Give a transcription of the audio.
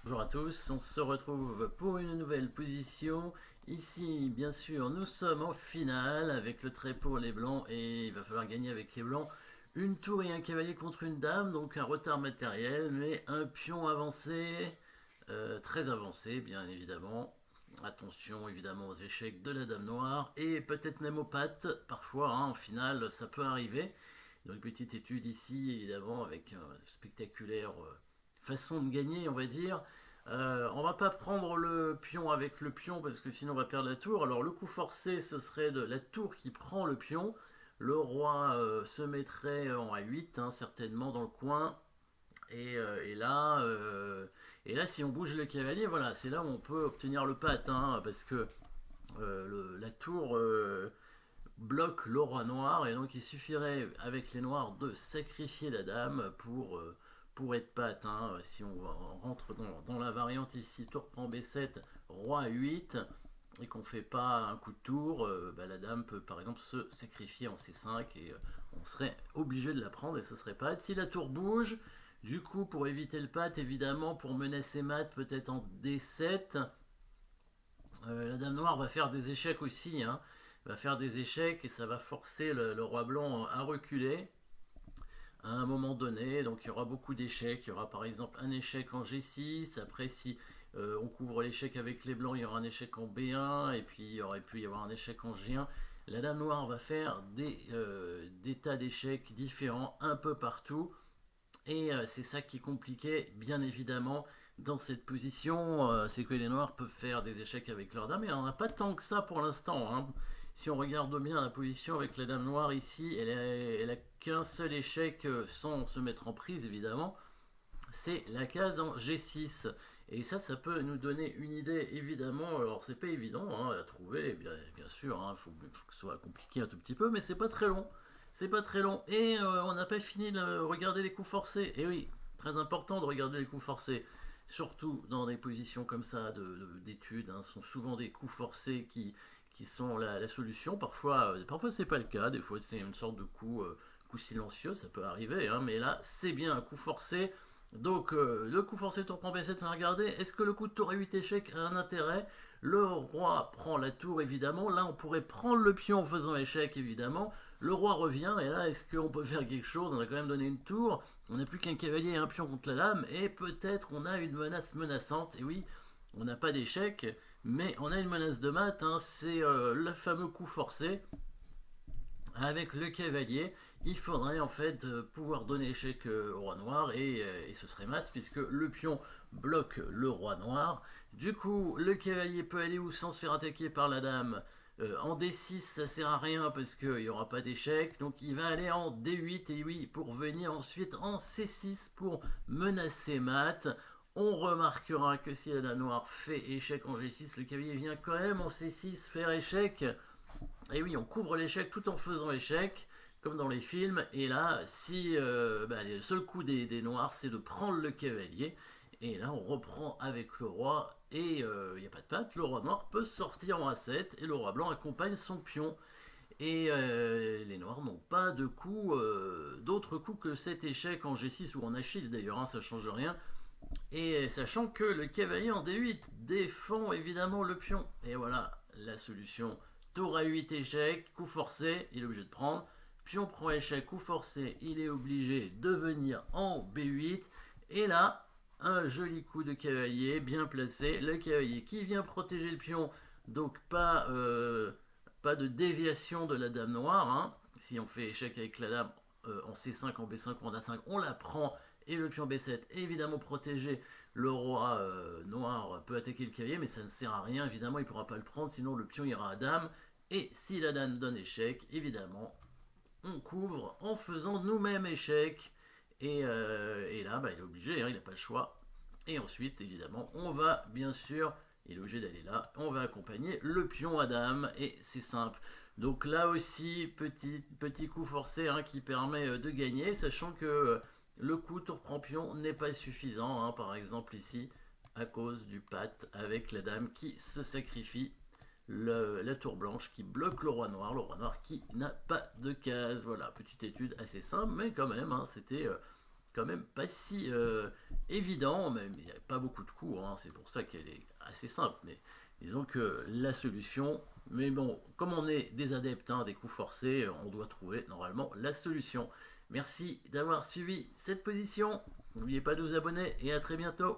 Bonjour à tous, on se retrouve pour une nouvelle position. Ici, bien sûr, nous sommes en finale avec le trait pour les blancs et il va falloir gagner avec les blancs. Une tour et un cavalier contre une dame, donc un retard matériel, mais un pion avancé, très avancé bien évidemment. Attention évidemment aux échecs de la dame noire et peut-être même aux pattes, parfois en finale ça peut arriver. Donc petite étude ici évidemment avec une spectaculaire façon de gagner on va dire. On va pas prendre le pion avec le pion parce que sinon on va perdre la tour. Alors le coup forcé ce serait de la tour qui prend le pion. Le roi se mettrait en A8 hein, certainement dans le coin. Et là, si on bouge le cavalier, voilà, c'est là où on peut obtenir le patte, hein, parce que la tour bloque le roi noir, et donc il suffirait avec les noirs de sacrifier la dame pour être patte. Hein. Si on rentre dans la variante ici, tour prend B7, roi 8, et qu'on fait pas un coup de tour, la dame peut par exemple se sacrifier en C5 et on serait obligé de la prendre et ce serait patte. Si la tour bouge, du coup pour éviter le patte, évidemment pour menacer mat peut-être en D7, la dame noire va faire des échecs aussi, hein. Va faire des échecs et ça va forcer le roi blanc à reculer à un moment donné. Donc il y aura beaucoup d'échecs. Il y aura par exemple un échec en G6. Après, si on couvre l'échec avec les blancs, il y aura un échec en B1. Et puis il aurait pu y avoir un échec en G1. La dame noire va faire des tas d'échecs différents un peu partout. Et c'est ça qui est compliqué, bien évidemment, dans cette position. C'est que les noirs peuvent faire des échecs avec leur dame, et on n'a pas tant que ça pour l'instant. Hein. Si on regarde bien la position avec la dame noire ici, elle a qu'un seul échec sans se mettre en prise, évidemment. C'est la case en G6. Et ça peut nous donner une idée, évidemment. Alors, c'est pas évident hein, à trouver, bien sûr. Il faut que ce soit compliqué un tout petit peu, mais c'est pas très long. C'est pas très long. Et on n'a pas fini de regarder les coups forcés. Et oui, très important de regarder les coups forcés. Surtout dans des positions comme ça d'études. Hein, ce sont souvent des coups forcés qui sont la solution. Parfois c'est pas le cas. Des fois, c'est une sorte de coup silencieux. Ça peut arriver. Hein, mais là, c'est bien un coup forcé. Donc le coup forcé tour prend B7, on va regarder. Est-ce que le coup de tour A8 échec a un intérêt? Le roi prend la tour évidemment. Là on pourrait prendre le pion en faisant échec évidemment. Le roi revient et là est-ce qu'on peut faire quelque chose? On a quand même donné une tour. On n'a plus qu'un cavalier et un pion contre la dame. Et peut-être on a une menace menaçante. Et oui, on n'a pas d'échec, mais on a une menace de mat. Hein. C'est le fameux coup forcé avec le cavalier. Il faudrait en fait pouvoir donner échec au roi noir et ce serait mat puisque le pion bloque le roi noir. Du coup, le cavalier peut aller où sans se faire attaquer par la dame? En D6, ça sert à rien parce qu'il n'y aura pas d'échec. Donc il va aller en D8 et oui, pour venir ensuite en C6 pour menacer mat. On remarquera que si la dame noire fait échec en G6, le cavalier vient quand même en C6 faire échec. Et oui, on couvre l'échec tout en faisant échec, comme dans les films. Et là, si le seul coup des noirs, c'est de prendre le cavalier. Et là, on reprend avec le roi. Et il n'y a pas de patte. Le roi noir peut sortir en A7. Et le roi blanc accompagne son pion. Et les noirs n'ont pas de coup, d'autres coups que cet échec en G6 ou en H6 d'ailleurs, hein, ça change rien. Et sachant que le cavalier en D8 défend évidemment le pion. Et voilà la solution. Tour A8 échec, coup forcé, il est obligé de prendre. Pion prend échec, coup forcé, il est obligé de venir en B8. Et là, un joli coup de cavalier bien placé. Le cavalier qui vient protéger le pion. Donc pas de déviation de la dame noire. Hein. Si on fait échec avec la dame en C5, en B5 ou en A5, on la prend et le pion B7 est évidemment protégé. Le roi noir peut attaquer le cavalier, mais ça ne sert à rien, évidemment, il ne pourra pas le prendre, sinon le pion ira à dame. Et si la dame donne échec, évidemment, on couvre en faisant nous-mêmes échec. Et là, il est obligé, hein, il n'a pas le choix. Et ensuite, évidemment, on va, bien sûr, il est obligé d'aller là, on va accompagner le pion à dame, et c'est simple. Donc là aussi, petit coup forcé hein, qui permet de gagner, sachant que le coup tour prend pion n'est pas suffisant, hein, par exemple ici, à cause du patte avec la dame qui se sacrifie, la tour blanche qui bloque le roi noir qui n'a pas de case. Voilà, petite étude assez simple, mais quand même, hein, c'était quand même pas si évident, même il n'y a pas beaucoup de cours, hein, c'est pour ça qu'elle est assez simple, mais disons que la solution, mais bon, comme on est des adeptes hein, des coups forcés, on doit trouver normalement la solution. Merci d'avoir suivi cette position, n'oubliez pas de vous abonner et à très bientôt.